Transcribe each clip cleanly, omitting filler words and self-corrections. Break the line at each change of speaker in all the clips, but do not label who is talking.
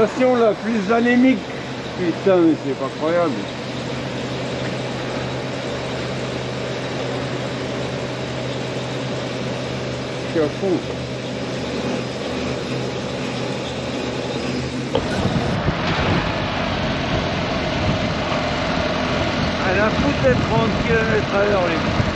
régulation la plus anémique. Putain, mais c'est pas croyable. Je suis à fond. Elle a foutu 30 km/h les.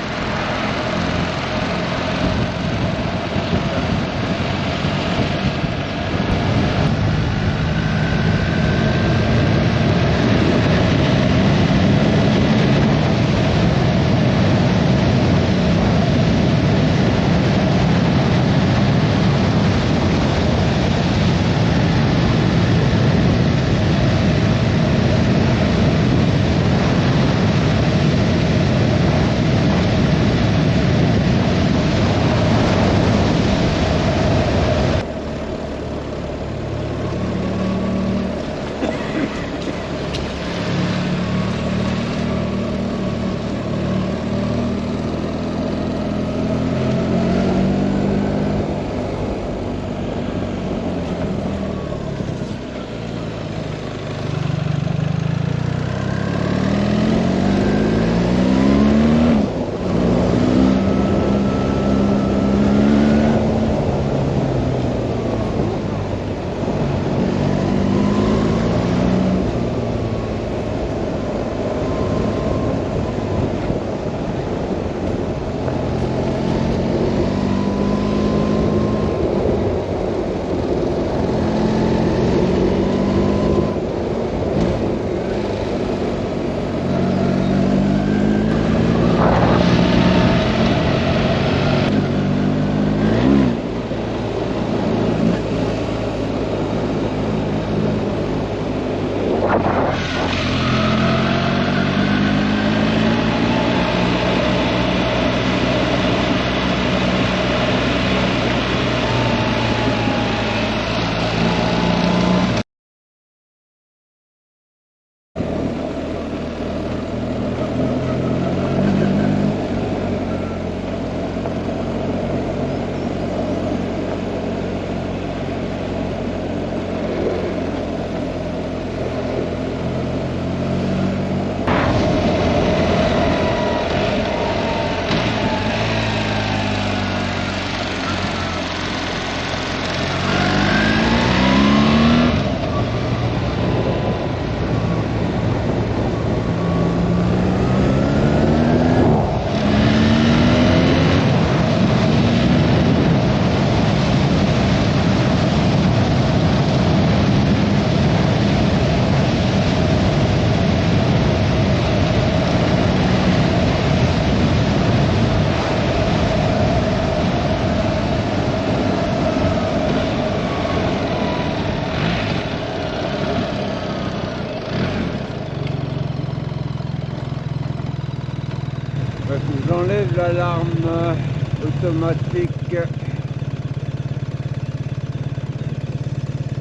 J'enlève l'alarme automatique.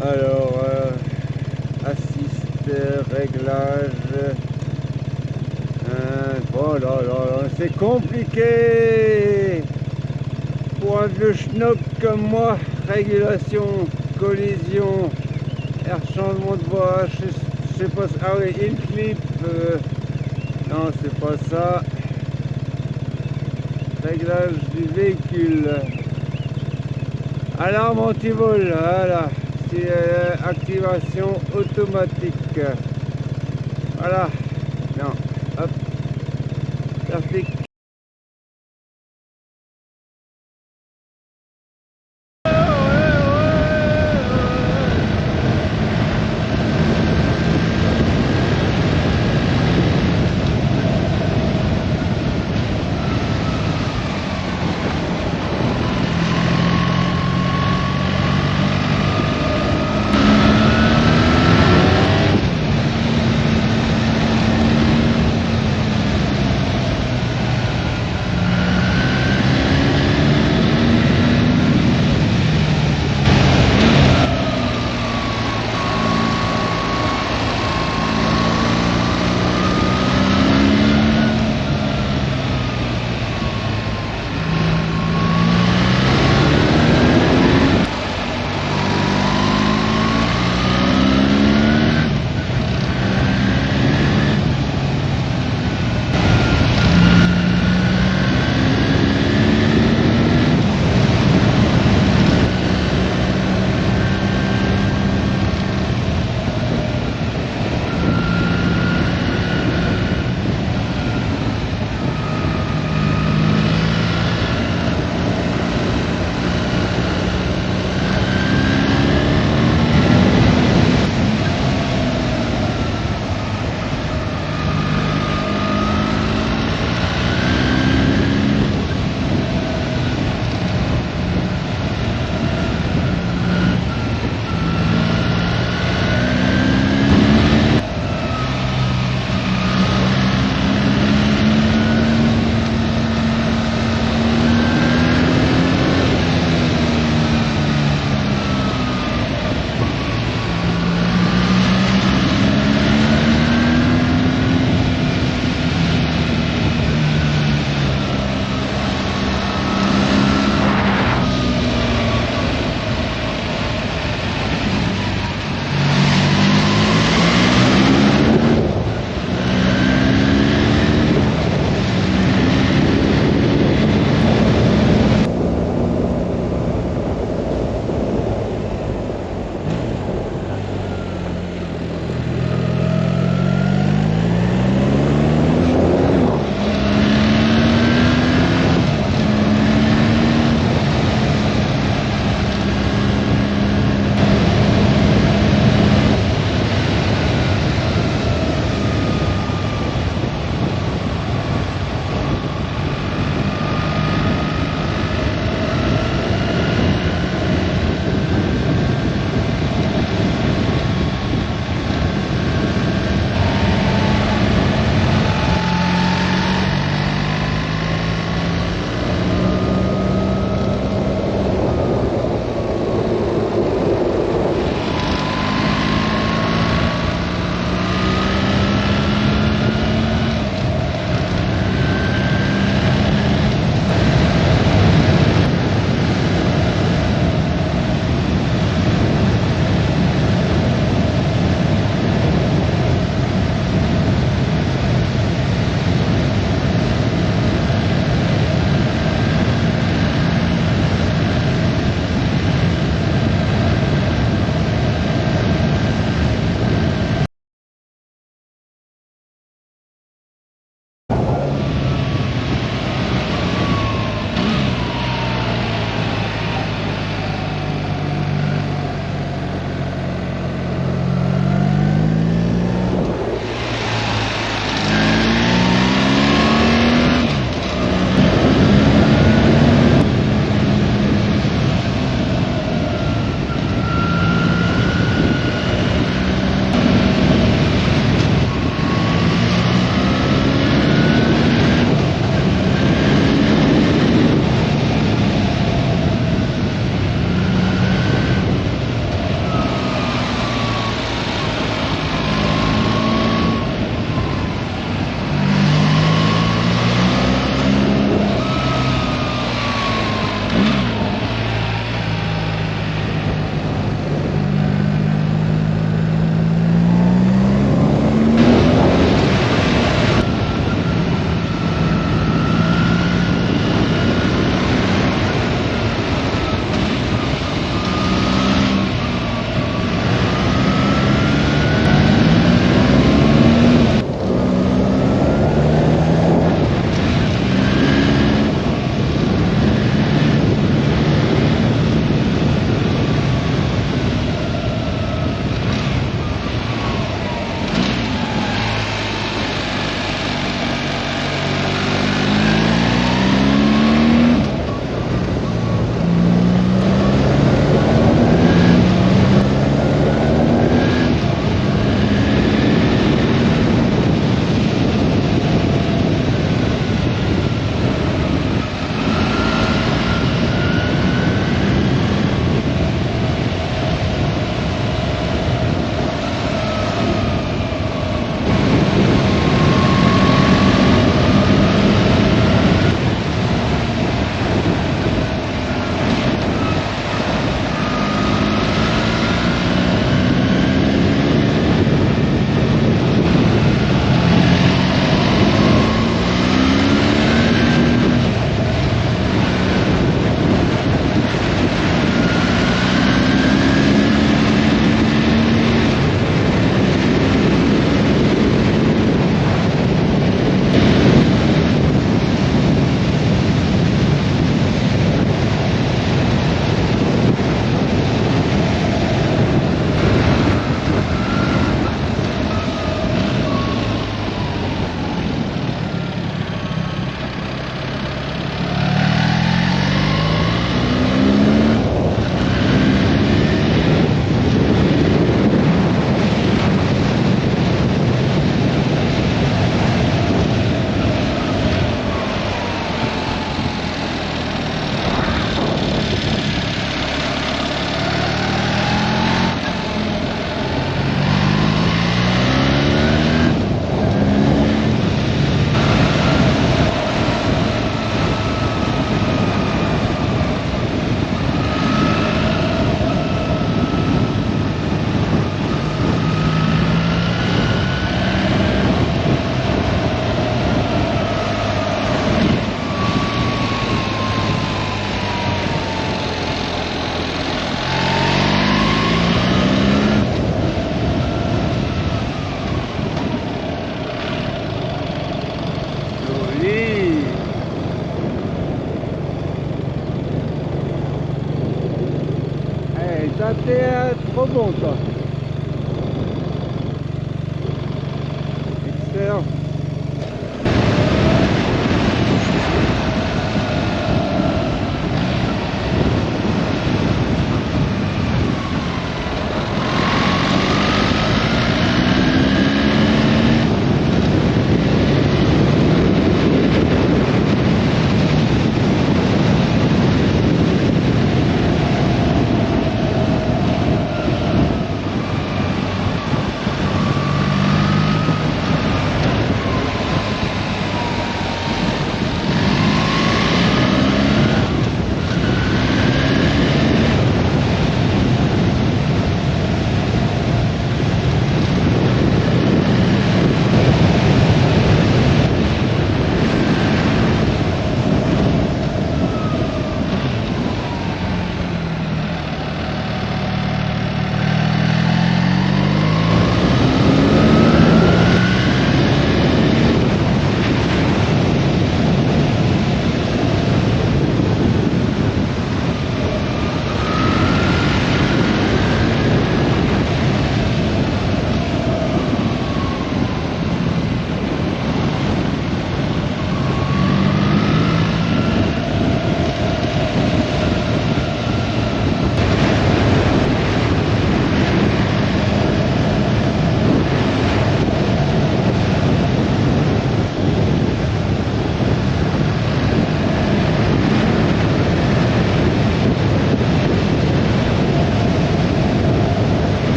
Alors, assiste, réglage. Oh là là là, c'est compliqué pour un vieux schnock comme moi. Régulation, collision, air changement de voie, je sais pas. Ah oui, in clip. Non, c'est pas ça. Réglage du véhicule. Alarme anti-vol, voilà. C'est activation automatique. Voilà. Non. Hop. Trafic.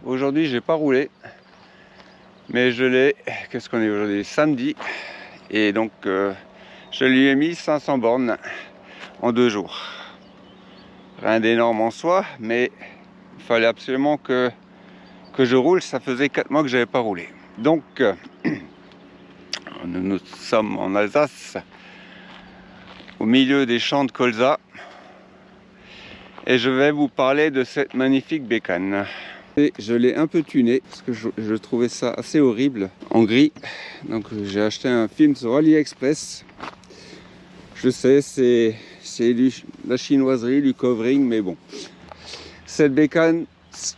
Aujourd'hui, j'ai pas roulé, mais je l'ai. Qu'est-ce qu'on est aujourd'hui? Samedi, et donc je lui ai mis 500 bornes en 2 jours. Rien d'énorme en soi, mais il fallait absolument que je roule. Ça faisait 4 mois que j'avais pas roulé. Donc nous sommes en Alsace, au milieu des champs de colza, et je vais vous parler de cette magnifique bécane. Et je l'ai un peu tuné parce que je trouvais ça assez horrible en gris. Donc j'ai acheté un film sur AliExpress. Je sais, c'est la chinoiserie, du covering, mais bon. Cette bécane,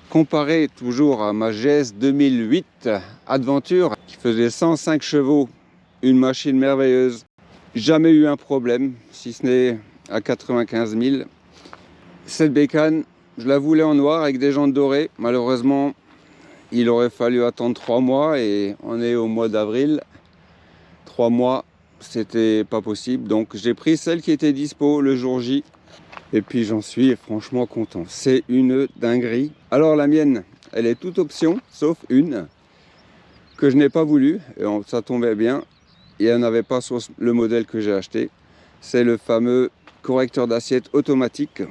comparée toujours à ma GS 2008 Adventure, qui faisait 105 chevaux, une machine merveilleuse, jamais eu un problème, si ce n'est à 95 000. Cette bécane, je la voulais en noir avec des jantes dorées. Malheureusement, il aurait fallu attendre 3 mois et on est au mois d'avril. 3 mois, c'était pas possible. Donc j'ai pris celle qui était dispo le jour J. Et puis j'en suis franchement content. C'est une dinguerie. Alors la mienne, elle est toute option, sauf une que je n'ai pas voulu. Et ça tombait bien. Et elle n'avait pas sur le modèle que j'ai acheté. C'est le fameux correcteur d'assiette automatique,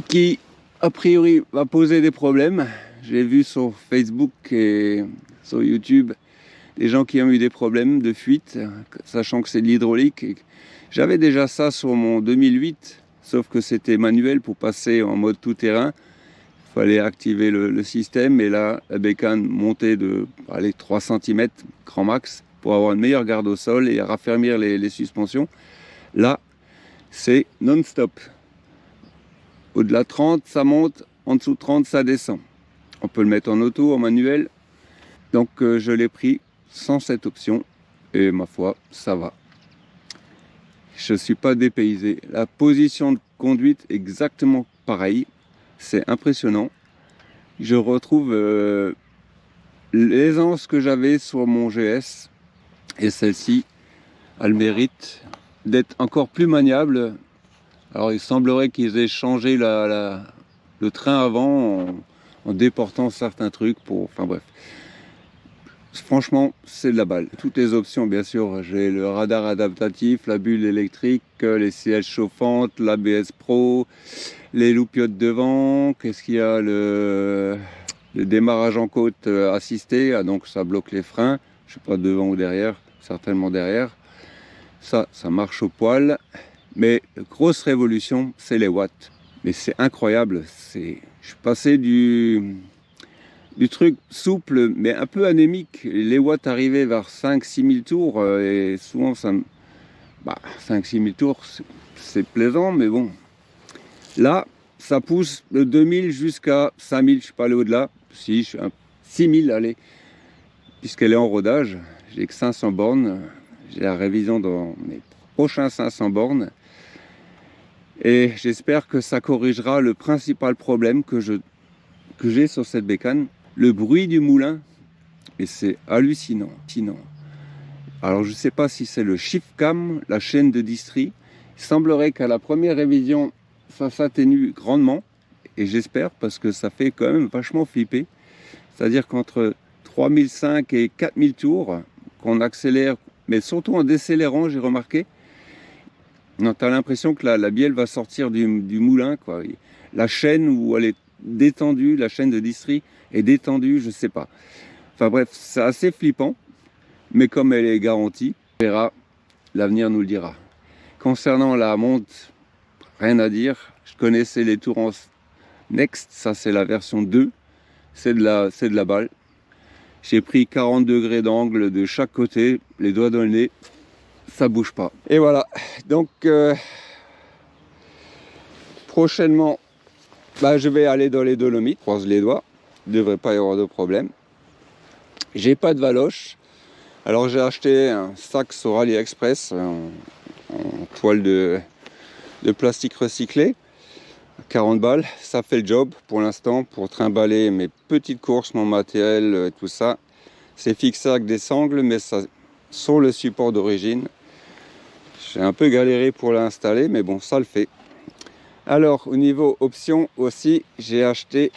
qui a priori va poser des problèmes. J'ai vu sur Facebook et sur YouTube des gens qui ont eu des problèmes de fuite, sachant que c'est de l'hydraulique. J'avais déjà ça sur mon 2008, sauf que c'était manuel pour passer en mode tout-terrain. Il fallait activer le système, et là, la bécane montait de 3 cm grand max pour avoir une meilleure garde au sol et raffermir les suspensions. Là, c'est non-stop. Au-delà de 30, ça monte. En dessous de 30, ça descend. On peut le mettre en auto, en manuel. Donc, je l'ai pris sans cette option. Et ma foi, ça va. Je ne suis pas dépaysé. La position de conduite est exactement pareille. C'est impressionnant. Je retrouve l'aisance que j'avais sur mon GS. Et celle-ci a le mérite d'être encore plus maniable. Alors il semblerait qu'ils aient changé le train avant en déportant certains trucs pour... Enfin bref. Franchement, c'est de la balle. Toutes les options, bien sûr. J'ai le radar adaptatif, la bulle électrique, les sièges chauffantes, l'ABS Pro, les loupiottes devant. Qu'est-ce qu'il y a? Le démarrage en côte assisté. Ah, donc ça bloque les freins. Je ne sais pas devant ou derrière. Certainement derrière. Ça marche au poil. Mais grosse révolution, c'est les watts. Mais c'est incroyable. Je suis passé du truc souple, mais un peu anémique. Les watts arrivaient vers 5-6 000 tours. Et souvent, 5-6 000 tours, c'est plaisant, mais bon. Là, ça pousse de 2000 jusqu'à 5000. Je ne suis pas allé au-delà. Si, je suis à 6000, allez. Puisqu'elle est en rodage. J'ai que 500 bornes. J'ai la révision dans mes prochains 500 bornes. Et j'espère que ça corrigera le principal problème que j'ai sur cette bécane, le bruit du moulin. Et c'est hallucinant. Alors je ne sais pas si c'est le shift cam, la chaîne de distri. Il semblerait qu'à la première révision, ça s'atténue grandement. Et j'espère, parce que ça fait quand même vachement flipper. C'est-à-dire qu'entre 3005 et 4000 tours, qu'on accélère, mais surtout en décélérant, j'ai remarqué, tu as l'impression que la bielle va sortir du moulin, quoi. La chaîne où elle est détendue, la chaîne de distri est détendue, je ne sais pas. Enfin bref, c'est assez flippant, mais comme elle est garantie, on verra, l'avenir nous le dira. Concernant la monte, rien à dire. Je connaissais les Tourance Next, ça c'est la version 2, c'est de la balle. J'ai pris 40 degrés d'angle de chaque côté, les doigts dans le nez. Ça bouge pas. Et voilà, donc prochainement, je vais aller dans les Dolomites, croise les doigts, il ne devrait pas y avoir de problème. J'ai pas de valoche, alors j'ai acheté un sac sur AliExpress en toile de plastique recyclé, 40 balles, ça fait le job pour l'instant, pour trimballer mes petites courses, mon matériel, tout ça. C'est fixé avec des sangles, mais ça sur le support d'origine. J'ai un peu galéré pour l'installer, mais bon, ça le fait. Alors, au niveau option aussi, j'ai acheté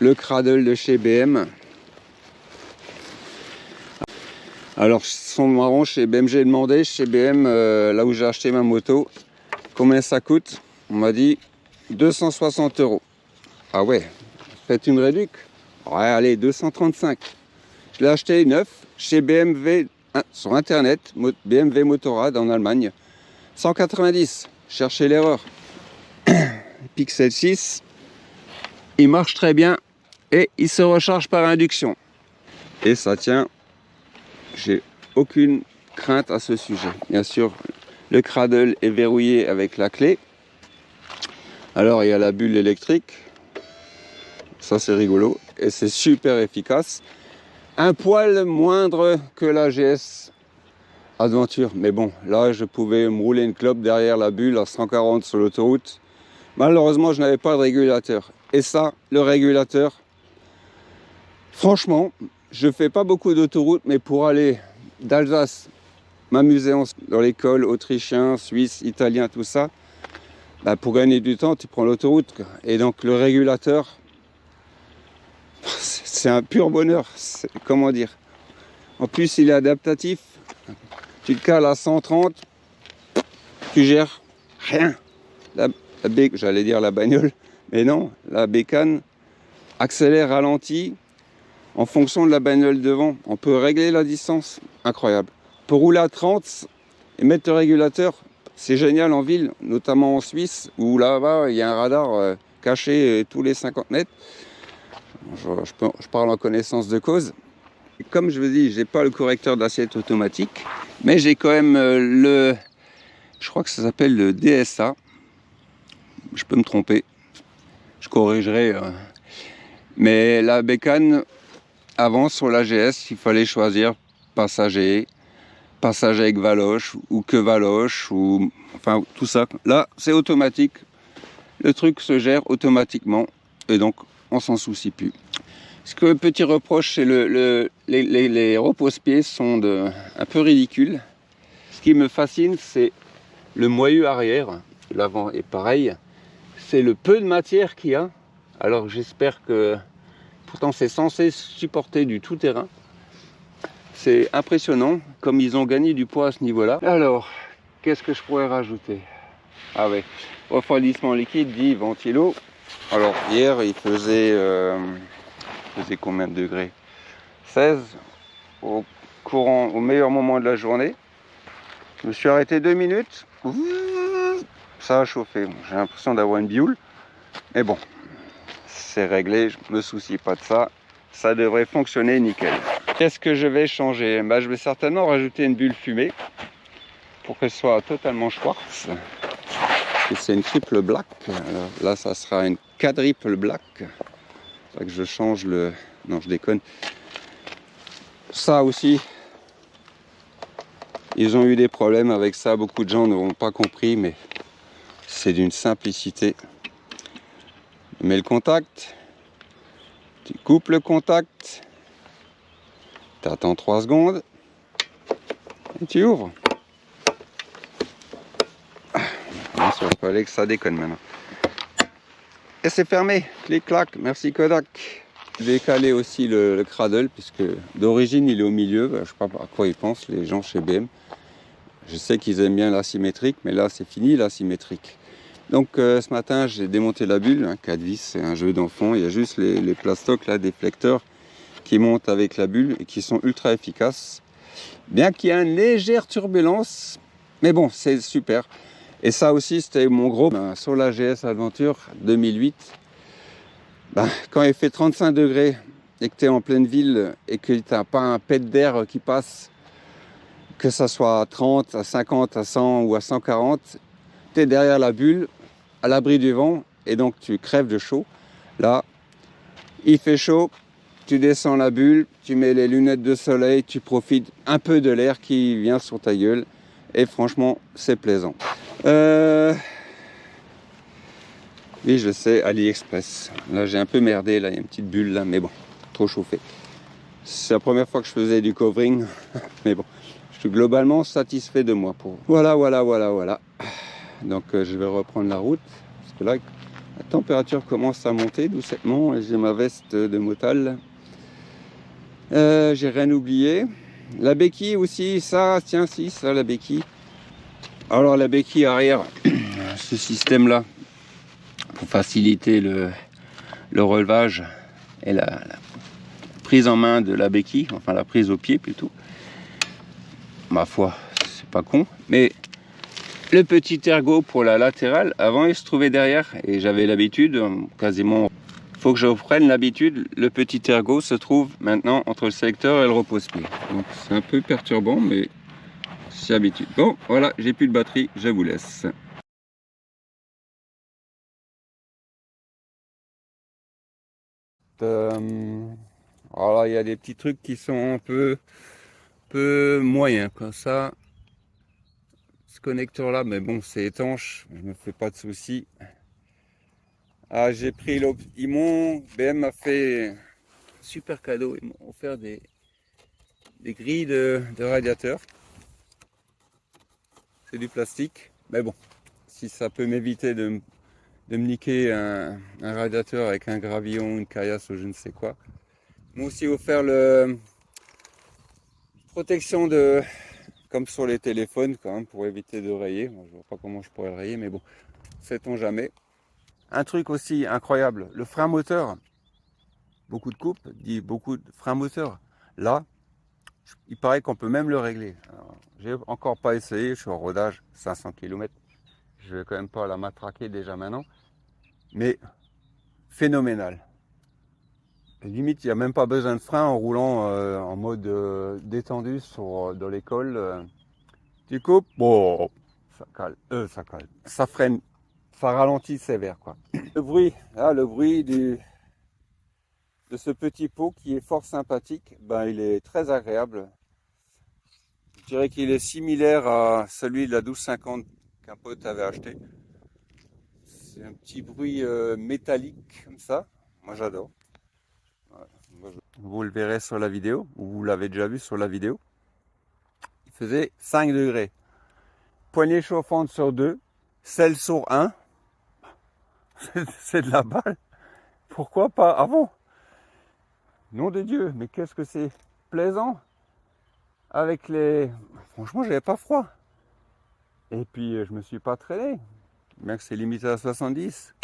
le cradle de chez BM. Alors, son marron chez BM, j'ai demandé chez BM, là où j'ai acheté ma moto, combien ça coûte. On m'a dit 260 €. Ah ouais, faites une réduc. Ouais, allez, 235. Je l'ai acheté neuf chez BMW sur internet, BMW Motorrad en Allemagne. 190. Cherchez l'erreur. Pixel 6, il marche très bien et il se recharge par induction. Et ça tient. J'ai aucune crainte à ce sujet. Bien sûr, le cradle est verrouillé avec la clé. Alors il y a la bulle électrique. Ça c'est rigolo et c'est super efficace. Un poil moindre que la GS Adventure. Mais bon, là je pouvais me rouler une clope derrière la bulle à 140 sur l'autoroute. Malheureusement, je n'avais pas de régulateur. Et ça, le régulateur, franchement, je fais pas beaucoup d'autoroute, mais pour aller d'Alsace, m'amuser dans les cols autrichiens, suisses, italiens, tout ça, bah pour gagner du temps, tu prends l'autoroute. Et donc le régulateur, c'est un pur bonheur. Comment dire? En plus, il est adaptatif. Tu te cales à 130, tu gères rien. J'allais dire la bagnole, mais non, la bécane accélère, ralentit en fonction de la bagnole devant. On peut régler la distance, incroyable. On peut rouler à 30 et mettre le régulateur, c'est génial en ville, notamment en Suisse, où là-bas, il y a un radar caché tous les 50 mètres. Je parle en connaissance de cause. Et comme je vous dis, je n'ai pas le correcteur d'assiette automatique, mais j'ai quand même je crois que ça s'appelle le DSA. Je peux me tromper, je corrigerai. Mais la bécane, avant sur la GS, il fallait choisir passager avec valoche ou que valoche, ou enfin tout ça. Là, c'est automatique. Le truc se gère automatiquement et donc on s'en soucie plus. Ce que petit reproche, c'est les repose-pieds sont un peu ridicules. Ce qui me fascine, c'est le moyeu arrière. L'avant est pareil. C'est le peu de matière qu'il y a. Alors j'espère que... Pourtant c'est censé supporter du tout-terrain. C'est impressionnant comme ils ont gagné du poids à ce niveau-là. Alors, qu'est-ce que je pourrais rajouter? Ah ouais, refroidissement liquide dit ventilo. Alors hier il faisait combien de degrés? 16 au meilleur moment de la journée. Je me suis arrêté 2 minutes. Ça a chauffé. J'ai l'impression d'avoir une bioule. Mais bon, c'est réglé. Je me soucie pas de ça. Ça devrait fonctionner nickel. Qu'est-ce que je vais changer? Bah, je vais certainement rajouter une bulle fumée pour qu'elle soit totalement Schwarz. C'est une triple black. Alors là, ça sera une quadruple black. C'est que je change le... Non, je déconne. Ça aussi, ils ont eu des problèmes avec ça. Beaucoup de gens n'ont pas compris, mais c'est d'une simplicité. Tu mets le contact, tu coupes le contact, tu attends 3 secondes et tu ouvres. Bien sûr, il fallait que ça déconne maintenant. Et c'est fermé, clic-clac, merci Kodak. J'ai décalé aussi le cradle, puisque d'origine il est au milieu. Je ne sais pas à quoi ils pensent les gens chez BM. Je sais qu'ils aiment bien l'asymétrique, mais là c'est fini l'asymétrique. Donc ce matin j'ai démonté la bulle, 4 vis, c'est un jeu d'enfant. Il y a juste les plastocs, là, des flecteurs qui montent avec la bulle et qui sont ultra efficaces. Bien qu'il y ait une légère turbulence, mais bon, c'est super. Et ça aussi, c'était mon gros sur la GS Adventure 2008. Quand il fait 35 degrés et que tu es en pleine ville et que tu n'as pas un pet d'air qui passe, que ça soit à 30, à 50, à 100 ou à 140, tu es derrière la bulle, à l'abri du vent, et donc tu crèves de chaud. Là, il fait chaud, tu descends la bulle, tu mets les lunettes de soleil, tu profites un peu de l'air qui vient sur ta gueule, et franchement, c'est plaisant. Oui, je sais, AliExpress. Là, j'ai un peu merdé, là, il y a une petite bulle là, mais bon, trop chauffé. C'est la première fois que je faisais du covering, mais bon, je suis globalement satisfait de moi. Voilà. Donc, je vais reprendre la route, parce que là,
La température commence à monter doucement et j'ai ma veste de Motal. J'ai rien oublié. La béquille aussi, ça, tiens, si, ça, la béquille. Alors, la béquille arrière, ce système-là, pour faciliter le relevage et la prise en main de la béquille, enfin la prise au pied plutôt. Ma foi, c'est pas con, mais le petit ergot pour la latérale, avant il se trouvait derrière et j'avais l'habitude, quasiment, faut que je reprenne l'habitude, le petit ergot se trouve maintenant entre le sélecteur et le repose-pied. Donc c'est un peu perturbant, mais j'ai l'habitude. Bon, voilà, j'ai plus de batterie, je vous laisse. Alors il y a des petits trucs qui sont un peu moyens, comme ça. Ce connecteur là, mais bon, c'est étanche, je me fais pas de soucis. Ah, j'ai pris BM m'a fait un super cadeau, ils m'ont offert des grilles de radiateur. C'est du plastique, mais bon, si ça peut m'éviter de me niquer un radiateur avec un gravillon, une caillasse ou je ne sais quoi. Ils m'ont aussi offert le protection comme sur les téléphones quand même, pour éviter de rayer. Moi, je vois pas comment je pourrais le rayer, mais bon, sait-on jamais. Un truc aussi incroyable, le frein moteur. Beaucoup de couples dit beaucoup de frein moteur. Là, il paraît qu'on peut même le régler. J'ai encore pas essayé, je suis en rodage 500 km. Je vais quand même pas la matraquer déjà maintenant. Mais phénoménal. Et limite, il n'y a même pas besoin de frein en roulant en mode détendu dans l'école. Tu coupes, bon, ça cale, ça cale. Ça freine, ça ralentit sévère quoi. Le bruit, là, le bruit de ce petit pot qui est fort sympathique, ben, il est très agréable. Je dirais qu'il est similaire à celui de la 1250 qu'un pote avait acheté. C'est un petit bruit métallique comme ça. Moi j'adore. Ouais. Vous le verrez sur la vidéo, ou vous l'avez déjà vu sur la vidéo. Il faisait 5 degrés. Poignée chauffante sur 2, selle sur 1. C'est de la balle. Pourquoi pas avant? Nom de Dieu, mais qu'est-ce que c'est plaisant. Avec les... Franchement, j'avais pas froid. Et puis, je me suis pas traîné. Bien que c'est limité à 70.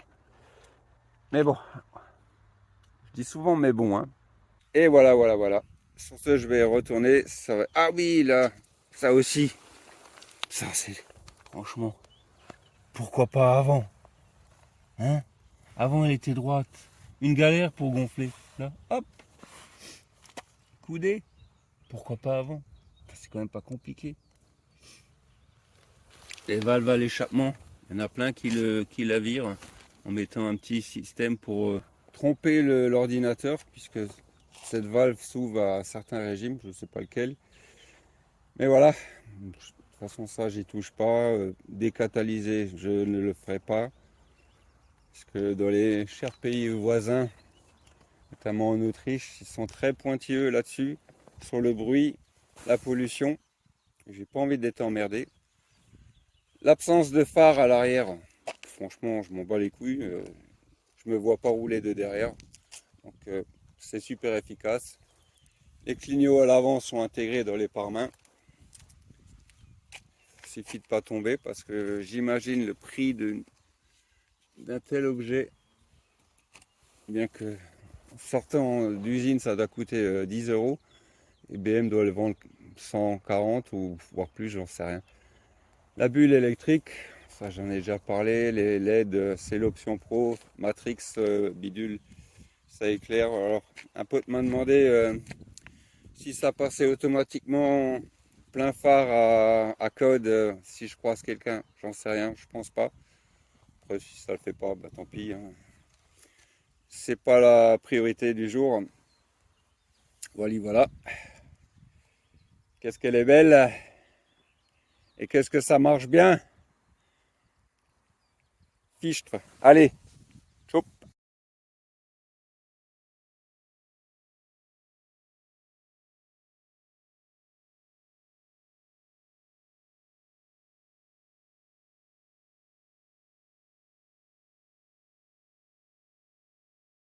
Mais bon, je dis souvent mais bon. Hein. Et voilà, voilà, voilà. Sur ce, je vais retourner. Ça va... Ah oui, là, ça aussi. Ça, c'est... Franchement, pourquoi pas avant? Hein? Avant, elle était droite. Une galère pour gonfler. Là, hop. Coudé. Pourquoi pas avant? C'est quand même pas compliqué. Les valves à l'échappement, il y en a plein qui la virent en mettant un petit système pour tromper l'ordinateur, puisque cette valve s'ouvre à certains régimes, je ne sais pas lequel. Mais voilà, de toute façon ça j'y touche pas. Décatalyser, je ne le ferai pas. Parce que dans les chers pays voisins, notamment en Autriche, ils sont très pointilleux là-dessus, sur le bruit, la pollution. J'ai pas envie d'être emmerdé. L'absence de phare à l'arrière, franchement, je m'en bats les couilles. Je me vois pas rouler de derrière. Donc, c'est super efficace. Les clignots à l'avant sont intégrés dans les pare-mains. Il suffit de pas tomber parce que j'imagine le prix d'un tel objet. Bien que en sortant d'usine, ça doit coûter 10 euros. Et BM doit le vendre 140 ou voire plus, j'en sais rien. La bulle électrique, ça j'en ai déjà parlé, les LED c'est l'option pro, Matrix bidule, ça éclaire. Alors un pote m'a demandé si ça passait automatiquement plein phare à code si je croise quelqu'un, j'en sais rien, je pense pas. Après si ça le fait pas, bah tant pis. Hein. C'est pas la priorité du jour. Voilà, voilà. Qu'est-ce qu'elle est belle et qu'est-ce que ça marche bien. Fichtre. Allez.